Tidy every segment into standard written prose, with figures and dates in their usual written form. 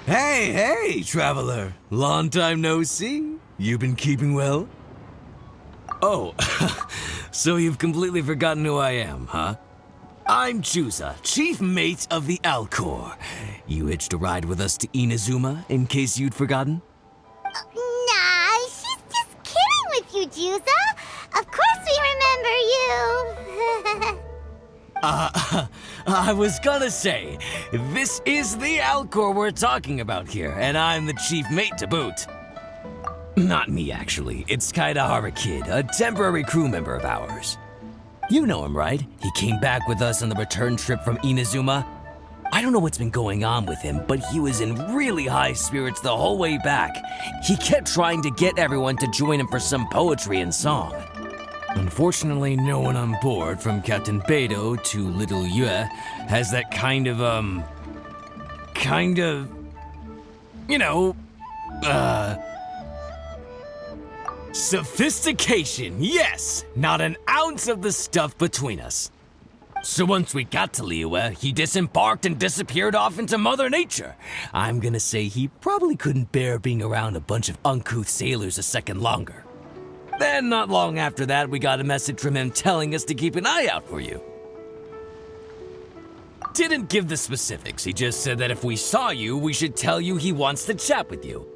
Hey, traveler. Long time no see. You been keeping well? Oh, so you've completely forgotten who I am, huh? I'm Chusa, chief mate of the Alcor. You hitched a ride with us to Inazuma, in case you'd forgotten? Nah, she's just kidding with you, Juza. Of course we remember you. I was gonna say, this is the Alcor we're talking about here, and I'm the chief mate to boot. Not me, actually. It's Kaidahara Kid, a temporary crew member of ours. You know him, right? He came back with us on the return trip from Inazuma. I don't know what's been going on with him, but he was in really high spirits the whole way back. He kept trying to get everyone to join him for some poetry and song. Unfortunately, no one on board, from Captain Beidou to Little Yue, has that sophistication, yes! Not an ounce of the stuff between us. So once we got to Liyue, he disembarked and disappeared off into Mother Nature. I'm gonna say he probably couldn't bear being around a bunch of uncouth sailors a second longer. Then, not long after that, we got a message from him telling us to keep an eye out for you. Didn't give the specifics, he just said that if we saw you, we should tell you he wants to chat with you.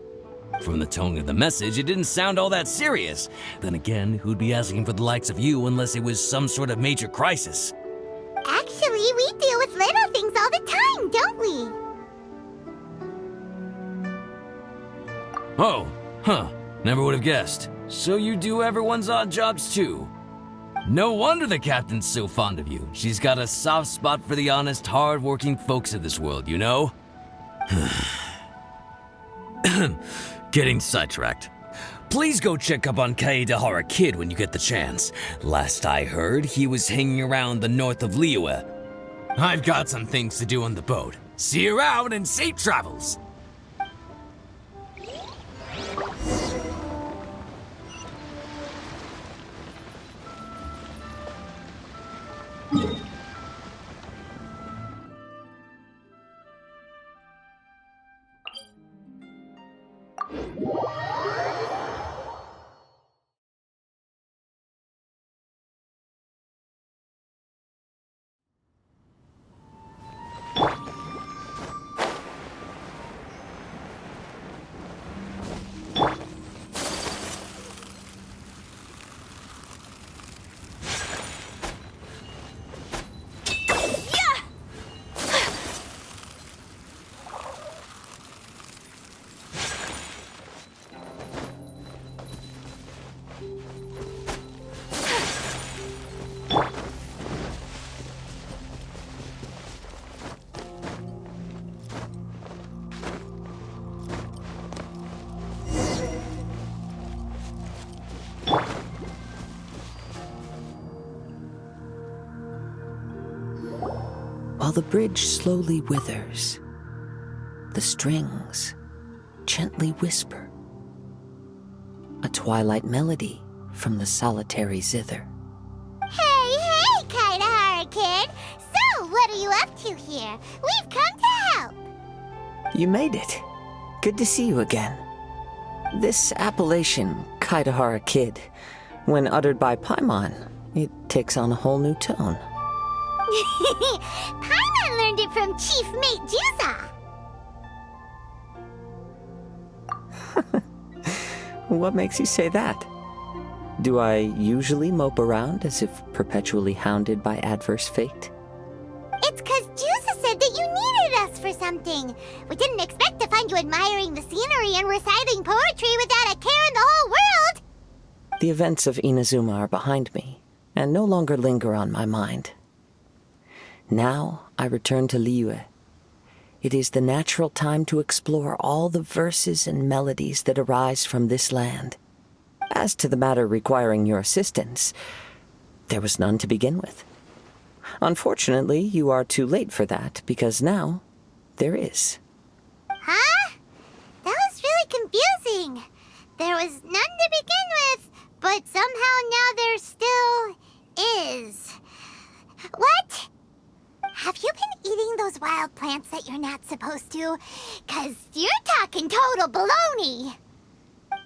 From the tone of the message, it didn't sound all that serious. Then again, who'd be asking for the likes of you unless it was some sort of major crisis? Actually, we deal with little things all the time, don't we? Oh, huh. Never would have guessed. So you do everyone's odd jobs too. No wonder the captain's so fond of you. She's got a soft spot for the honest, hard-working folks of this world, you know? Getting sidetracked. Please go check up on Kaedahara Kid when you get the chance. Last I heard, he was hanging around the north of Liyue. I've got some things to do on the boat. See you around and safe travels! While the bridge slowly withers, the strings gently whisper, a twilight melody from the solitary zither. Hey, Kaidahara Kid! So, what are you up to here? We've come to help! You made it. Good to see you again. This appellation, Kaidahara Kid, when uttered by Paimon, it takes on a whole new tone. Paimon learned it from Chief Mate Juza. What makes you say that? Do I usually mope around as if perpetually hounded by adverse fate? It's 'cause Juza said that you needed us for something. We didn't expect to find you admiring the scenery and reciting poetry without a care in the whole world. The events of Inazuma are behind me, and no longer linger on my mind. Now I return to Liyue. It is the natural time to explore all the verses and melodies that arise from this land. As to the matter requiring your assistance, there was none to begin with. Unfortunately, you are too late for that, because now there is. Huh? That was really confusing. There was none to begin with, but somehow now there still is. What? Have you been eating those wild plants that you're not supposed to, 'cause you're talking total baloney.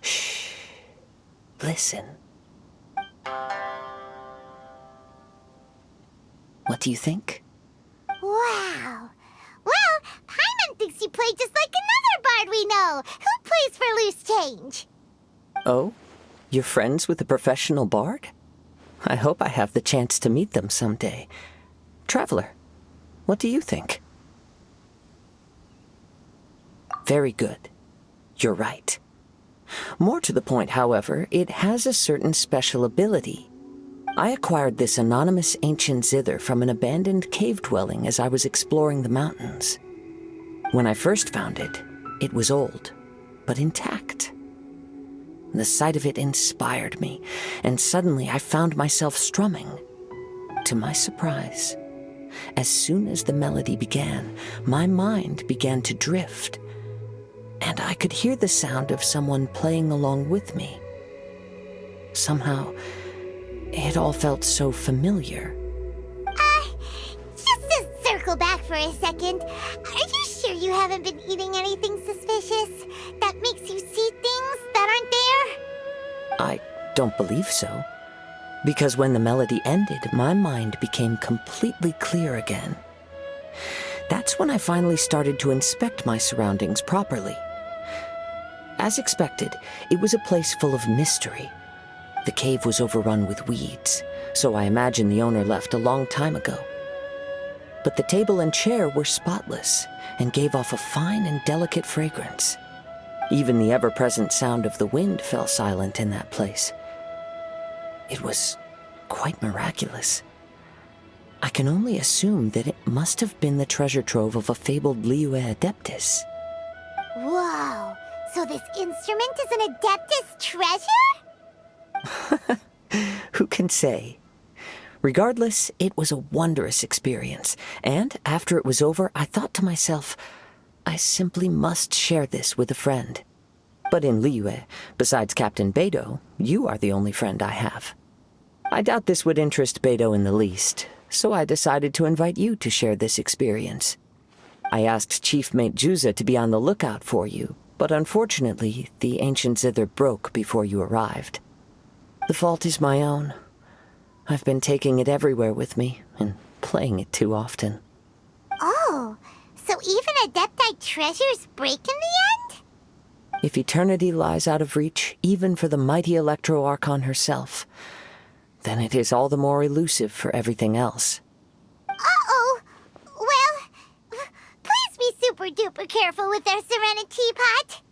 Shh. Listen. What do you think? Wow. Well, Paimon thinks you play just like another bard we know, who plays for loose change. Oh? You're friends with a professional bard? I hope I have the chance to meet them someday. Traveler, what do you think? Very good. You're right. More to the point, however, it has a certain special ability. I acquired this anonymous ancient zither from an abandoned cave dwelling as I was exploring the mountains. When I first found it, it was old, but intact. The sight of it inspired me, and suddenly I found myself strumming. To my surprise, as soon as the melody began, my mind began to drift, and I could hear the sound of someone playing along with me. Somehow, it all felt so familiar. Just to circle back for a second, are you sure you haven't been eating anything suspicious that makes you see things that aren't there? I don't believe so. Because when the melody ended, my mind became completely clear again. That's when I finally started to inspect my surroundings properly. As expected, it was a place full of mystery. The cave was overrun with weeds, so I imagine the owner left a long time ago. But the table and chair were spotless and gave off a fine and delicate fragrance. Even the ever-present sound of the wind fell silent in that place. It was quite miraculous. I can only assume that it must have been the treasure trove of a fabled Liyue Adeptus. Whoa, so this instrument is an Adeptus treasure? Who can say? Regardless, it was a wondrous experience, and after it was over, I thought to myself, I simply must share this with a friend. But in Liyue, besides Captain Beidou, you are the only friend I have. I doubt this would interest Beidou in the least, so I decided to invite you to share this experience. I asked Chief Mate Juza to be on the lookout for you, but unfortunately, the ancient zither broke before you arrived. The fault is my own. I've been taking it everywhere with me, and playing it too often. Oh, so even Adepti treasures break in the end? If eternity lies out of reach, even for the mighty Electro Archon herself, then it is all the more elusive for everything else. Uh-oh. Well, please be super-duper careful with their Serenity Teapot.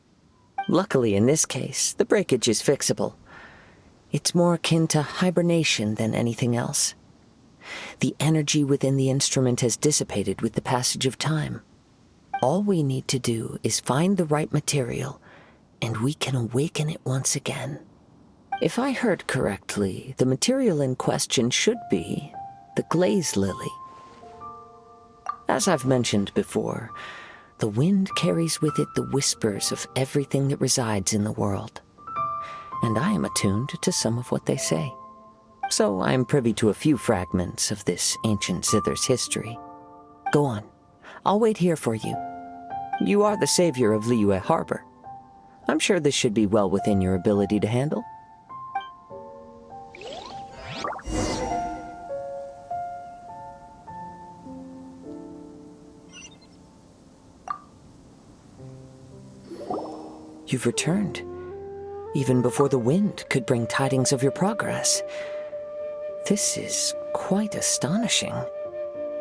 Luckily, in this case, the breakage is fixable. It's more akin to hibernation than anything else. The energy within the instrument has dissipated with the passage of time. All we need to do is find the right material, and we can awaken it once again. If I heard correctly, the material in question should be the glaze lily. As I've mentioned before, the wind carries with it the whispers of everything that resides in the world. And I am attuned to some of what they say. So I am privy to a few fragments of this ancient zither's history. Go on. I'll wait here for you. You are the savior of Liyue Harbor. I'm sure this should be well within your ability to handle. You've returned. Even before the wind could bring tidings of your progress. This is quite astonishing.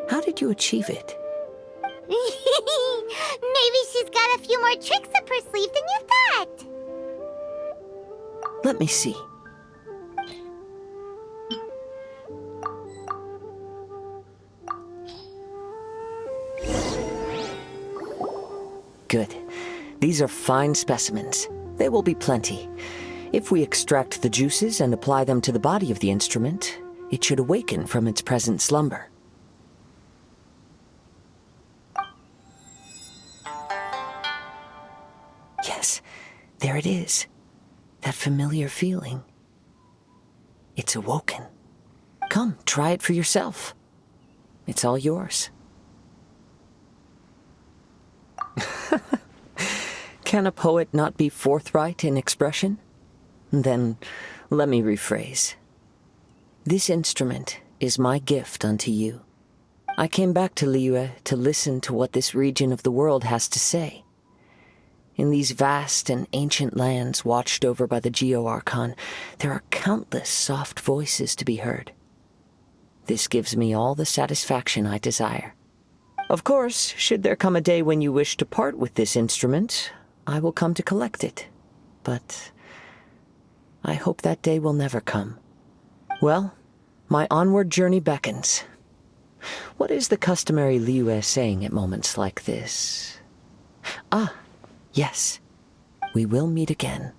How did you achieve it? Maybe she's got a few more tricks up her sleeve than you thought. Let me see. Good. These are fine specimens. There will be plenty. If we extract the juices and apply them to the body of the instrument, it should awaken from its present slumber. Yes, there it is. That familiar feeling. It's awoken. Come, try it for yourself. It's all yours. Can a poet not be forthright in expression? Then let me rephrase. This instrument is my gift unto you. I came back to Liyue to listen to what this region of the world has to say. In these vast and ancient lands watched over by the Geo-Archon, there are countless soft voices to be heard. This gives me all the satisfaction I desire. Of course, should there come a day when you wish to part with this instrument, I will come to collect it. But I hope that day will never come. Well, my onward journey beckons. What is the customary Liyue saying at moments like this? Ah, yes. We will meet again.